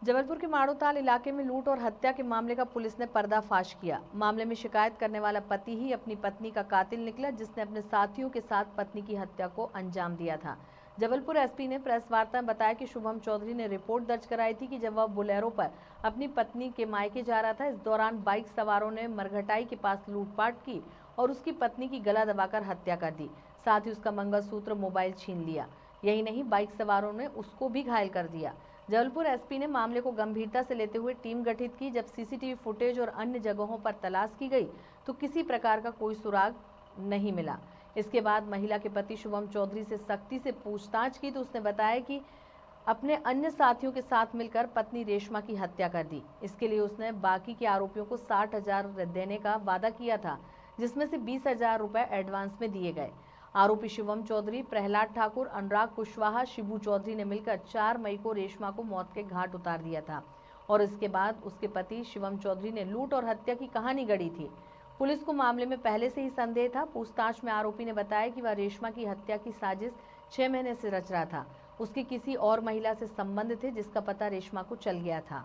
जबलपुर के माड़ोताल इलाके में लूट और हत्या के मामले का पुलिस ने पर्दाफाश किया। मामले में शिकायत करने वाला पति ही अपनी पत्नी का कातिल निकला, जिसने अपने साथियों के साथ पत्नी की हत्या को अंजाम दिया था। जबलपुर एसपी ने प्रेस वार्ता में बताया कि शुभम चौधरी ने रिपोर्ट दर्ज कराई थी कि जब वह बोलेरो पर अपनी पत्नी के मायके जा रहा था, इस दौरान बाइक सवारों ने मरघटाई के पास लूटपाट की और उसकी पत्नी की गला दबाकर हत्या कर दी। साथ ही उसका मंगलसूत्र, मोबाइल छीन लिया। यही नहीं, बाइक सवारों ने उसको भी घायल कर दिया। जबलपुर एसपी ने मामले को गंभीरता से लेते हुए टीम गठित की। जब सीसीटीवी फुटेज और अन्य जगहों पर तलाश की गई तो किसी प्रकार का कोई सुराग नहीं मिला। इसके बाद महिला के पति शुभम चौधरी से सख्ती से पूछताछ की तो उसने बताया कि अपने अन्य साथियों के साथ मिलकर पत्नी रेशमा की हत्या कर दी। इसके लिए उसने बाकी के आरोपियों को 60,000 देने का वादा किया था, जिसमें से 20,000 रुपए एडवांस में दिए गए। आरोपी शिवम चौधरी, प्रहलाद ठाकुर, अनुराग कुशवाहा, शिबू चौधरी ने मिलकर 4 मई को रेशमा को मौत के घाट उतार दिया था और इसके बाद उसके पति शिवम चौधरी ने लूट और हत्या की कहानी गढ़ी थी। पुलिस को मामले में पहले से ही संदेह था। पूछताछ में आरोपी ने बताया कि वह रेशमा की हत्या की साजिश 6 महीने से रच रहा था। उसके किसी और महिला से संबंध थे, जिसका पता रेशमा को चल गया था।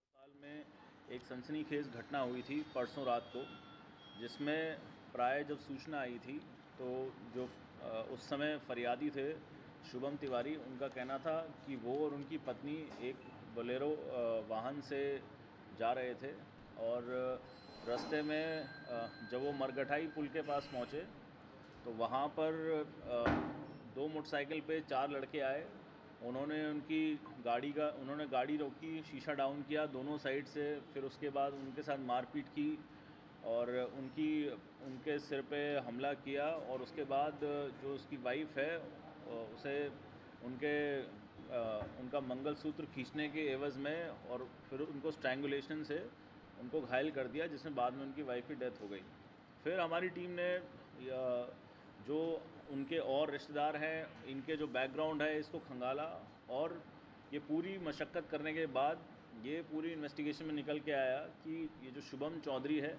साल में एक सनसनीखेज घटना हुई थी परसों रात को, जिसमें प्राय जब सूचना आई थी तो जो उस समय फरियादी थे शुभम तिवारी, उनका कहना था कि वो और उनकी पत्नी एक बोलेरो वाहन से जा रहे थे और रास्ते में जब वो मरघटाई पुल के पास पहुँचे तो वहाँ पर दो मोटरसाइकिल पे 4 लड़के आए। उन्होंने गाड़ी रोकी, शीशा डाउन किया दोनों साइड से, फिर उसके बाद उनके साथ मारपीट की और उनके सिर पे हमला किया और उसके बाद जो उसकी वाइफ है उसे उनका मंगलसूत्र खींचने के एवज़ में और फिर उनको स्ट्रैंगुलेशन से उनको घायल कर दिया, जिसमें बाद में उनकी वाइफ की डेथ हो गई। फिर हमारी टीम ने जो उनके और रिश्तेदार हैं, इनके जो बैकग्राउंड है, इसको खंगाला और ये पूरी मशक्क़त करने के बाद ये पूरी इन्वेस्टिगेशन में निकल के आया कि ये जो शुभम चौधरी है,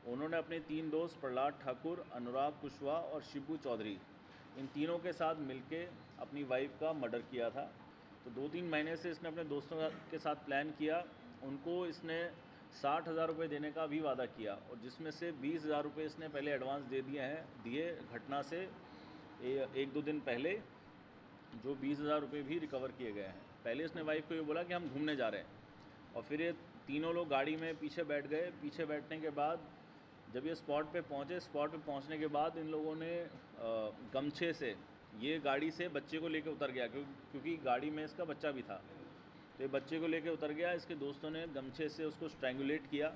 उन्होंने अपने 3 दोस्त प्रहलाद ठाकुर, अनुराग कुशवाहा और शिबू चौधरी, इन तीनों के साथ मिलके अपनी वाइफ का मर्डर किया था। तो 2-3 महीने से इसने अपने दोस्तों के साथ प्लान किया। उनको इसने 60,000 रुपये देने का भी वादा किया और जिसमें से 20,000 रुपये इसने पहले एडवांस दे दिए घटना से 1-2 दिन पहले, जो 20,000 रुपये भी रिकवर किए गए हैं। पहले इसने वाइफ को ये बोला कि हम घूमने जा रहे हैं और फिर ये तीनों लोग गाड़ी में पीछे बैठ गए। पीछे बैठने के बाद जब ये स्पॉट पे पहुंचने के बाद इन लोगों ने गमछे से, ये गाड़ी से बच्चे को लेकर उतर गया क्योंकि गाड़ी में इसका बच्चा भी था, तो ये बच्चे को लेकर उतर गया। इसके दोस्तों ने गमछे से उसको स्ट्रैंगुलेट किया